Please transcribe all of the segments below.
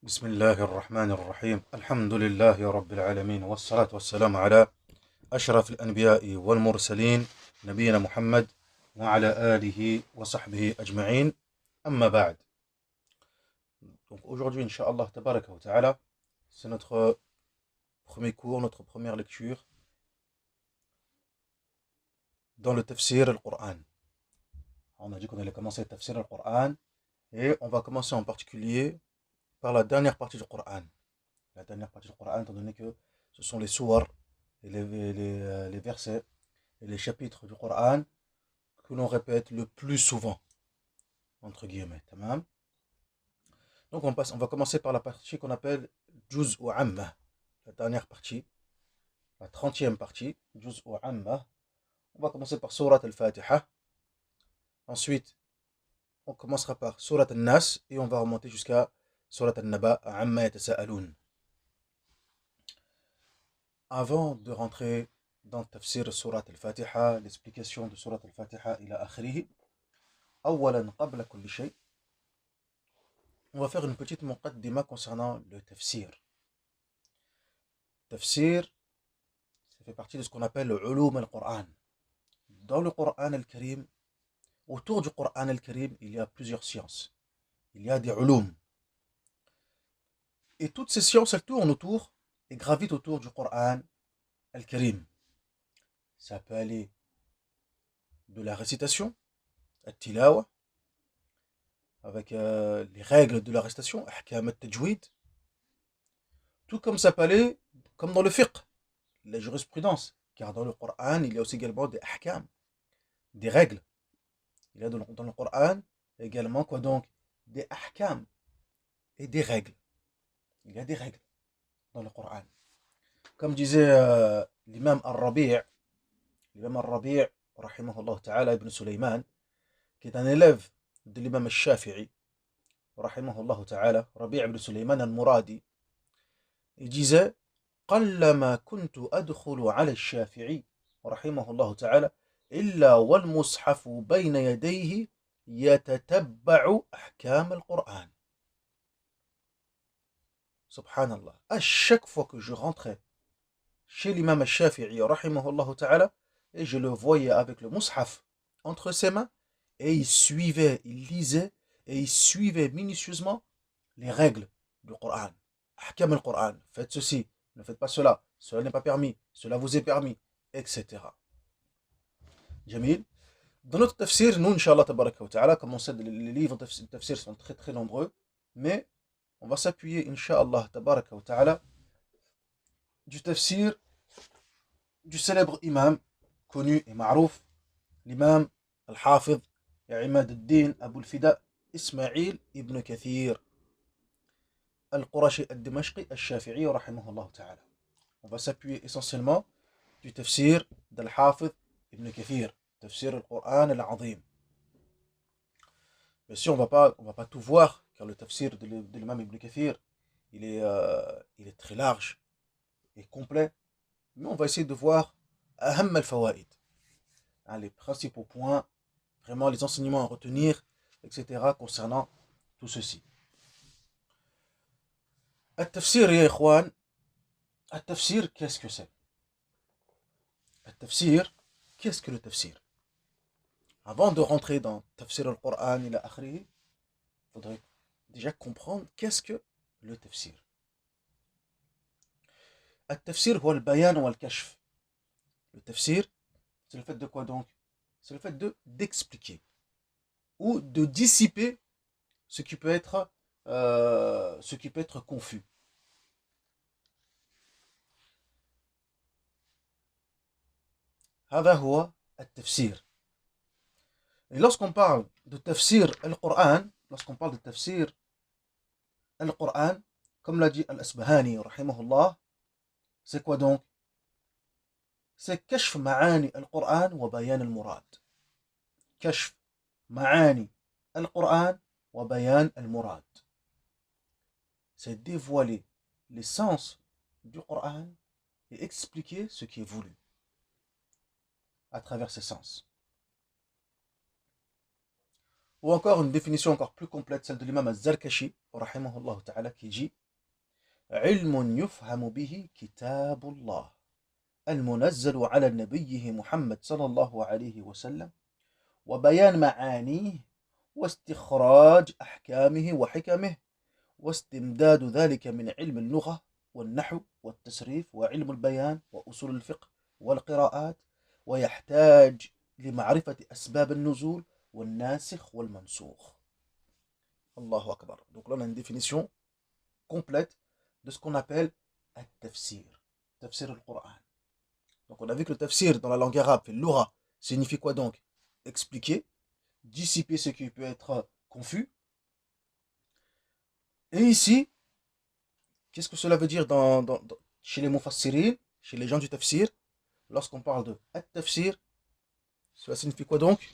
بسم الله الرحمن الرحيم الحمد لله رب العالمين والصلاة والسلام على أشرف الأنبياء والمرسلين نبينا محمد وعلى آله وصحبه أجمعين أما بعد. Donc aujourd'hui, Inch'Allah, Tabaraka wa Ta'ala, c'est notre premier cours, notre première lecture dans le tafsir al-Qur'an. On a dit qu'on allait commencer le tafsir al-Qur'an et on va commencer en particulier par la dernière partie du Qur'an. La dernière partie du Qur'an, étant donné que ce sont les sourates et les versets et les chapitres du Qur'an que l'on répète le plus souvent, entre guillemets. Tamam. Donc on va commencer par la partie qu'on appelle Juz ou Amma, la dernière partie, la 30e partie, Juz ou Amma. On va commencer par Surat al-Fatiha. Ensuite, on commencera par Surat al-Nas et on va remonter jusqu'à Surat al-Naba, Amma yatasa'aloun. Avant de rentrer dans tafsir Surat al-Fatiha, l'explication de Surat al-Fatiha ila akhrihi, أولا قبل كل شيء, on va faire une petite muqaddima concernant le tafsir. Tafsir, ça fait partie de ce qu'on appelle le ulum al-Qur'an. Dans le Qur'an al-Karim, autour du Qur'an al-Karim, il y a plusieurs sciences. Il y a des ulum. Et toutes ces sciences, elles tournent autour et gravitent autour du Qur'an al-Karim. Ça peut aller de la récitation, al-tilawa, avec les règles de la récitation, ahkam al-tajwid, tout comme ça peut aller, comme dans le fiqh, la jurisprudence, car dans le Coran, il y a aussi également des ahkam, des règles. Il y a dans le Coran également quoi donc des ahkam et des règles. Il y a des règles dans le Coran. Comme disait l'imam al-Rabi', rahimahullah ta'ala, ibn Sulaiman, qui est un élève de l'imam al-Shafi'i, rahimahullah ta'ala, Rabi' ibn Sulaiman al-Muradi, il disait قلما كنت أدخل على الشافعي رحمه الله تعالى إلا والمصحف بين يديه يتتبع أحكام القرآن. Subhanallah. À chaque fois que je rentrais chez l'imam al-Shafi'i rahimahullah ta'ala, et je le voyais avec le mushaf entre ses mains, et il suivait, il lisait, et il suivait minutieusement les règles du Coran. Ahkam al-Quran, faites ceci, ne faites pas cela, cela n'est pas permis, cela vous est permis, etc. Jamil. Dans notre tafsir, nous, Inch'Allah, tabaraka wa ta'ala, comme on sait, les livres de tafsir sont très très nombreux, mais on va s'appuyer, Inch'Allah, tabaraka wa ta'ala, du tafsir du célèbre imam, connu et ma'rouf, l'imam al-Hafidh, Imad al-Din, Abu al-Fida, Ismail ibn Kathir, al-Qurashi al-Dimashqi, al-Shafi'i, rahimahullah ta'ala. On va s'appuyer essentiellement du tafsir d'Al-Hafidh ibn Kathir, tafsir al-Qur'an al-Azim. Bien sûr, on va pas tout voir, car le tafsir de l'imam ibn Kathir, il est très large et complet, mais on va essayer de voir aham al-fawaid, les principaux points, vraiment les enseignements à retenir, etc. concernant tout ceci. Al-tafsir, ya ikhwan, al-tafsir, qu'est-ce que c'est? Al-tafsir, qu'est-ce que le tafsir? Avant de rentrer dans tafsir al-Qur'an ila akhrihi, il faudrait déjà comprendre qu'est-ce que le tafsir. Al-tafsir, c'est le bayan ou al-kashf. Le tafsir, c'est le fait de quoi donc? C'est le fait d'expliquer ou de dissiper ce qui peut être confus. هذا هو التفسير. Et lorsqu'on parle de tafsir al-Qur'an, comme l'a dit Al-Asbahani, rahimahullah, c'est quoi donc? C'est kashf ma'ani al-Qur'an wa bayan al-murad. Kashf ma'ani al-Qur'an wa bayan al-murad. C'est dévoiler l'essence du Qur'an et expliquer ce qui est voulu à travers ses sens. Ou encore une définition encore plus complète, celle de l'imam al-Zarkashi, rahimahullah ta'ala, qui dit علم يفهم به كتاب الله المنزل على نبيه محمد صلى الله عليه وسلم وبيان معانيه واستخراج أحكامه وحكمه واستمداد ذلك من علم اللغة والنحو والتصريف وعلم البيان وأصول الفقه والقراءات ويحتاج لمعرفة أسباب النزول والناسخ والمنسوخ. Allahu Akbar. Donc là on a une définition complète de ce qu'on appelle التفسير. Tafsir al-Qur'an. Donc on a vu que le tafsir dans la langue arabe, le lugha, signifie quoi donc? Expliquer, dissiper ce qui peut être confus. Et ici, qu'est-ce que cela veut dire chez les mufassirin, chez les gens du tafsir? Lorsqu'on parle de at-tafsir, cela signifie quoi donc?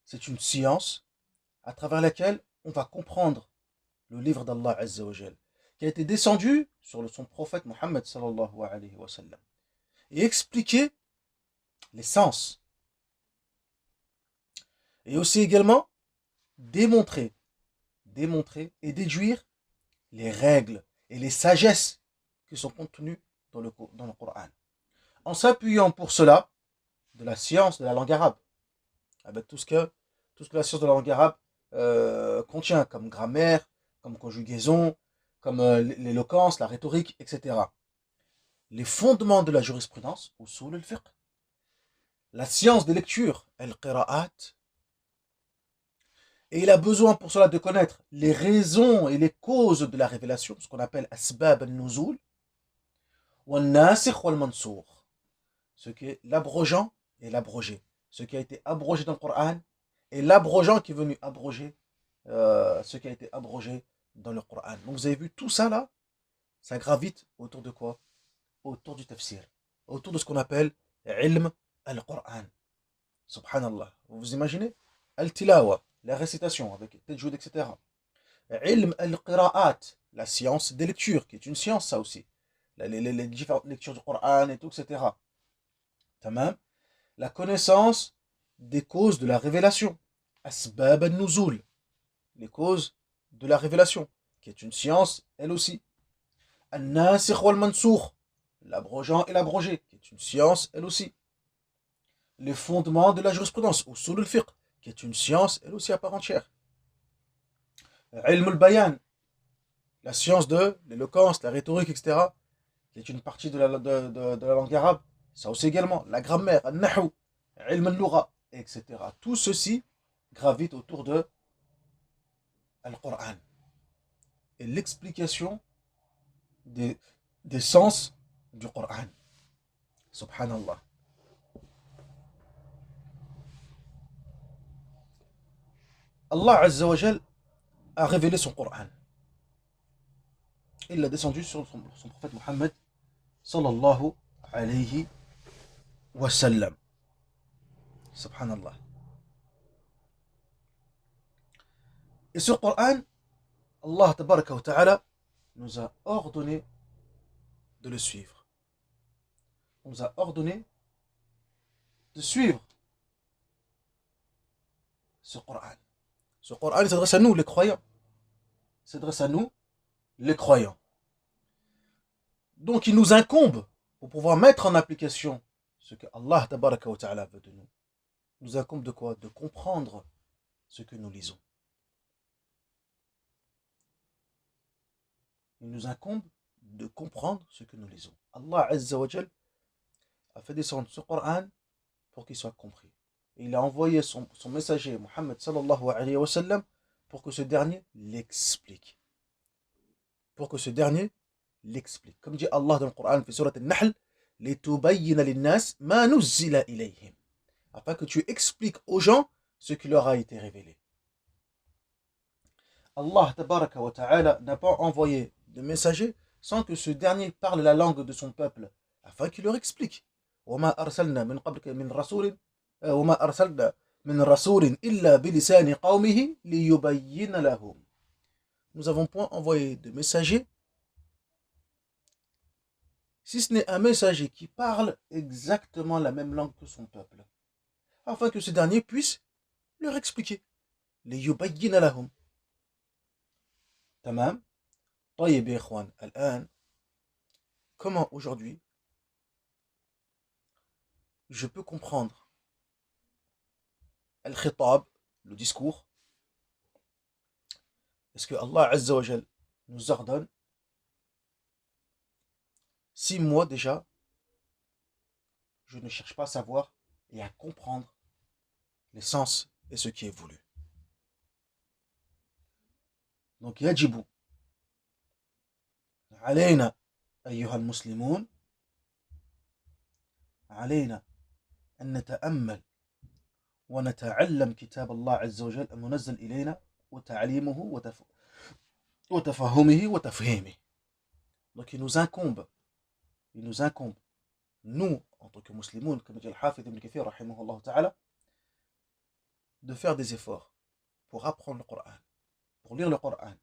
C'est une science à travers laquelle on va comprendre le livre d'Allah Azza wa Jal, qui a été descendu sur son prophète Mohammed sallallahu alayhi wa sallam, et expliquer les sens. Et aussi également démontrer et déduire les règles et les sagesses qui sont contenues dans le Coran. En s'appuyant pour cela de la science de la langue arabe, avec tout ce que la science de la langue arabe contient, comme grammaire, comme conjugaison, comme l'éloquence, la rhétorique, etc. Les fondements de la jurisprudence, usul al-fiqh, la science des lectures, al-qira'at, et il a besoin pour cela de connaître les raisons et les causes de la révélation, ce qu'on appelle asbab al-nuzul, wal-nasikh wal-mansoukh, ce qui est l'abrogeant et l'abrogé, ce qui a été abrogé dans le Coran, et l'abrogeant qui est venu abroger ce qui a été abrogé dans le Coran. Donc vous avez vu tout ça là, ça gravite autour de quoi? Autour du tafsir, autour de ce qu'on appelle ilm al-Qur'an. Subhanallah. Vous vous imaginez? Al-tilawa, la récitation avec tajwid, etc. Ilm al-qira'at, la science des lectures, qui est une science ça aussi. Les différentes lectures du Coran et tout, etc. Tamam. La connaissance des causes de la révélation. Asbab al-nuzul, les causes de la révélation, qui est une science elle aussi. Al-nasikh wal-mansoukh, l'abrogeant et l'abrogé, qui est une science elle aussi. Les fondements de la jurisprudence, usul al-fiqh, qui est une science elle aussi à part entière. Ilm al-bayan, la science de l'éloquence, la rhétorique, etc., qui est une partie de la langue arabe, ça aussi également. La grammaire, al-nahu, ilm al-lugha, etc. Tout ceci gravite autour de Al-Qur'an et l'explication des sens du Qur'an. Subhanallah. Allah Azza wa Jal a révélé son Qur'an. Il l'a descendu sur son prophète Mohammed sallallahu alayhi wa sallam. Subhanallah. Et ce Qur'an, Allah tabaraka wa ta'ala nous a ordonné de le suivre. On nous a ordonné de suivre ce Qur'an. Ce Qur'an, il s'adresse à nous, les croyants. Il s'adresse à nous, les croyants. Donc il nous incombe, pour pouvoir mettre en application ce que Allah tabaraka wa ta'ala veut de nous, il nous incombe de quoi? De comprendre ce que nous lisons. Il nous incombe de comprendre ce que nous lisons. Allah Azza wa Jal a fait descendre ce Coran pour qu'il soit compris. Et il a envoyé son messager, Muhammad sallallahu alayhi wa sallam, pour que ce dernier l'explique. Pour que ce dernier l'explique. Comme dit Allah dans le Coran, في سورة النحل, لِتُبَيِّنَ لِلنَّاسِ مَا نُزِّلَ إِلَيْهِمْ, afin que tu expliques aux gens ce qui leur a été révélé. Allah tabaraka wa ta'ala n'a pas envoyé de messager sans que ce dernier parle la langue de son peuple, afin qu'il leur explique. وَمَا أَرْسَلْنَا مِنْ قَبْلِكَ مِنْ رَسُولٍ وَمَا أَرْسَلْنَا مِنْ رَسُولٍ إِلَّا بِلِسَانِ قَوْمِهِ لِيُبَيِّنَ لَهُمْ. Nous n'avons point envoyé de messager, si ce n'est un messager qui parle exactement la même langue que son peuple, afin que ce dernier puisse leur expliquer. ليبين لهم. تمام. طيب يا إخوان الآن comment aujourd'hui je peux comprendre الخطاب, le discours. Est-ce que Allah Azza wa Jal nous ordonne 6 mois déjà, je ne cherche pas à savoir et à comprendre l'essence et ce qui est voulu. Donc يجب علينا أيها المسلمون علينا أن نتأمل ونتعلم كتاب الله عز وجل المنزل إلينا وتعليمه وتفهمه وتفهيمه. Donc il nous incombe, nous, en tant que musulmans, comme dit Al-Hafidh ibn Kathir, rahimahullah ta'ala, de faire des efforts pour apprendre le Coran, pour lire le Coran,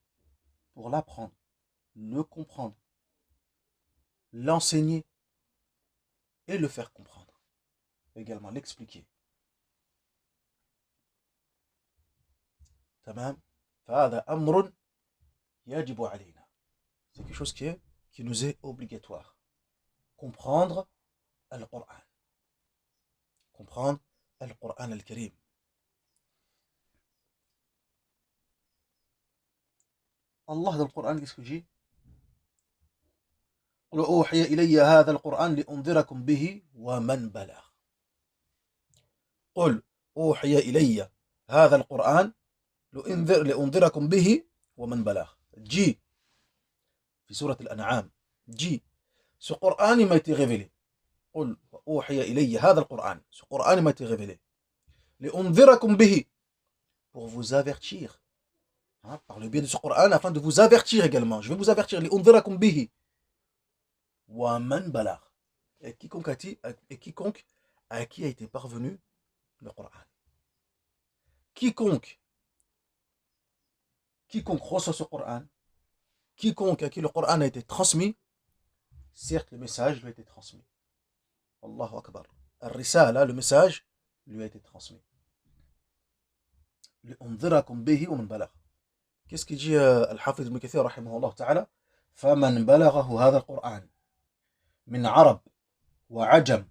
pour l'apprendre, le comprendre, l'enseigner et le faire comprendre. Également l'expliquer. Tamam. فهذا أمر يجب علينا. C'est quelque chose qui nous est obligatoire. Comprendre le Coran. Comprendre le Coran al-Karim. Allah dans le Coran, qu'est-ce qu'il dit? قل أوحي إلي هذا القرآن لأنذركم به ومن بلغ. قل أوحي إلي هذا القرآن لأنذركم به ومن بلغ. Dit في سورة الأنعام, dit ce Coran il m'a été révélé. قل أوحي إلي هذا القرآن, ce Coran il m'a été révélé. لأنذركم به, pour vous avertir. Par le biais de ce Coran, afin de vous avertir également. Je vais vous avertir. لأنذركم به ومن بلغ. Et quiconque à qui a été parvenu le Coran. Quiconque reçoit ce Coran, quiconque à qui le Coran a été transmis, certes le message lui a été transmis. Allahu Akbar. Al-Risala, le message lui a été transmis. لأنذركم به ومن بلغ. Qu'est-ce qu'il dit Al-Hafidh ibn Kathir rahimahullah ta'ala? فمن بلغه هذا القرآن من عرب وعجم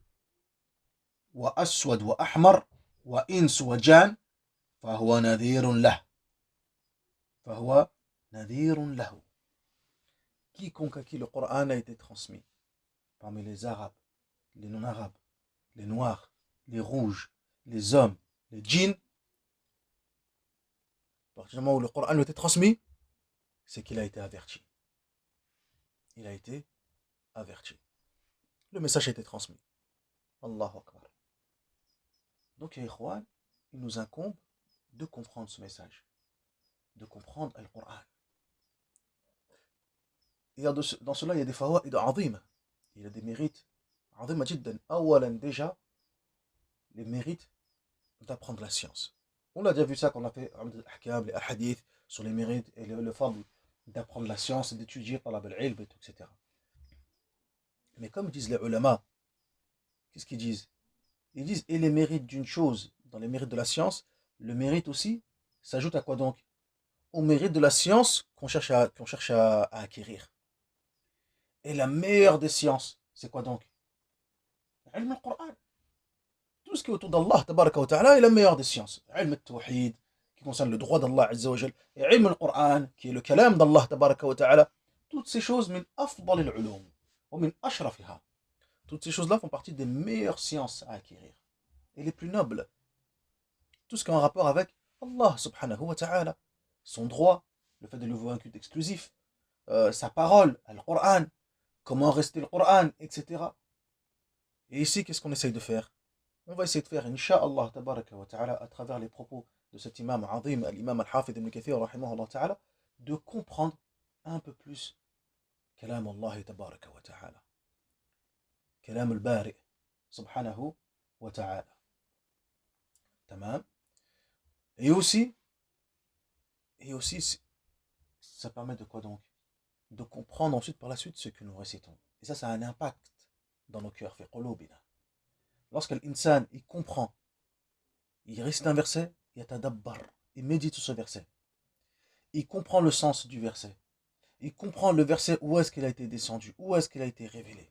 وأسود وأحمر وإنس وجان فهو نذير له. فهو نذير له. Quiconque à qui le Coran a été transmis, parmi les Arabes, les non-Arabes, les Noirs, les Rouges, les hommes, les djinns, à partir du moment où le Coran lui a été transmis, c'est qu'il a été averti. Il a été averti. Le message a été transmis. Allahu Akbar. Donc, les Ikhwan, il nous incombe de comprendre ce message, de comprendre le Coran. Et dans cela, il y a des fawaïd azima. Il y a des mérites azima jiddan. Awalan déjà, les mérites d'apprendre la science. On a déjà vu ça quand on a fait les hadiths sur les mérites et le fadl d'apprendre la science et d'étudier talab al-ilm, etc. Mais comme disent les ulama, qu'est-ce qu'ils disent? Ils disent, et les mérites d'une chose, dans les mérites de la science, le mérite aussi s'ajoute à quoi donc? Au mérite de la science qu'on cherche à acquérir. Et la meilleure des sciences, c'est quoi donc? Ilm al-Qur'an. Tout ce qui est autour d'Allah, tabaraka wa ta'ala, est la meilleure des sciences. Ilm al-Tawhid, qui concerne le droit d'Allah, azza wa jal, et ilm al-Qur'an, qui est le kalam d'Allah, tabaraka wa ta'ala. Toutes ces choses, min afdal al-ulum, ou min ashrafiha. Toutes ces choses-là font partie des meilleures sciences à acquérir. Et les plus nobles. Tout ce qui est en rapport avec Allah, subhanahu wa ta'ala. Son droit, le fait de le voir un culte exclusif, sa parole, le Coran, comment rester le Coran, etc. Et ici, qu'est-ce qu'on essaye de faire? On va essayer de faire, incha'Allah, tabaraka wa ta'ala, à travers les propos de cet imam azim, l'imam al-Hafidh ibn Kathir, rahimahullah ta'ala, de comprendre un peu plus kalam Allah, tabaraka wa ta'ala. Kalam al-Bari, subhanahu wa ta'ala. Tamam. Et aussi, ça permet de quoi donc? De comprendre ensuite par la suite ce que nous récitons. Et ça a un impact dans nos cœurs. Lorsque l'insan il comprend il récite un verset, yatadabbar, il médite sur ce verset. Il comprend le sens du verset. Il comprend le verset où est-ce qu'il a été descendu, où est-ce qu'il a été révélé.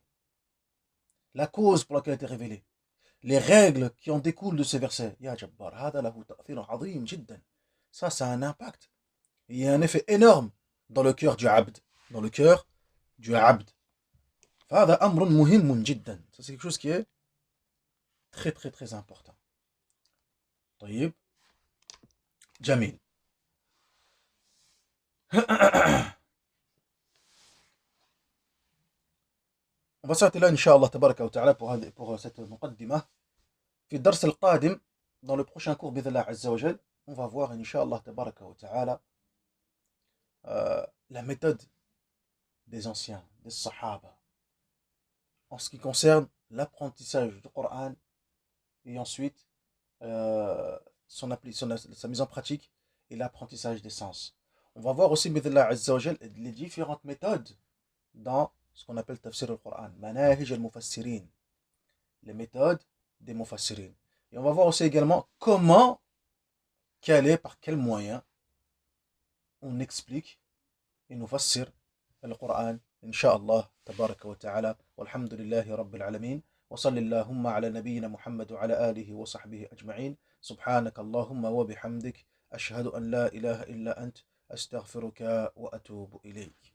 La cause pour laquelle il a été révélé. Les règles qui en découlent de ces versets. Ya Jabbar, hada lahu ta'thirun azim jiddan. Ça a un impact. Et il y a un effet énorme dans le cœur du abd. Dans le cœur du abd. فهذا أمر مهم جدا. Ça c'est quelque chose qui est très très très important. طيب. جميل. On va s'arrêter là, Inch'Allah, tabaraka wa ta'ala, pour cette muqaddimah. في الدرس القادم, dans le prochain cours, بإذن الله عز وجل, on va voir, Inch'Allah, tabaraka wa ta'ala, la méthode des anciens, des sahaba, en ce qui concerne l'apprentissage du Coran et ensuite sa mise en pratique et l'apprentissage des sens. On va voir aussi, بإذن الله عز وجل, les différentes méthodes dans ce qu'on appelle tafsir al-Qur'an, manahij al-mufassirin, les méthodes des mufassirin. Et on va voir aussi également comment, par quels moyens on explique et nous fassir القرآن إن شاء الله تبارك وتعالى والحمد لله رب العالمين وصل اللهم على نبينا محمد وعلى آله وصحبه أجمعين سبحانك اللهم وبحمدك أشهد أن لا إله إلا أنت أستغفرك وأتوب إليك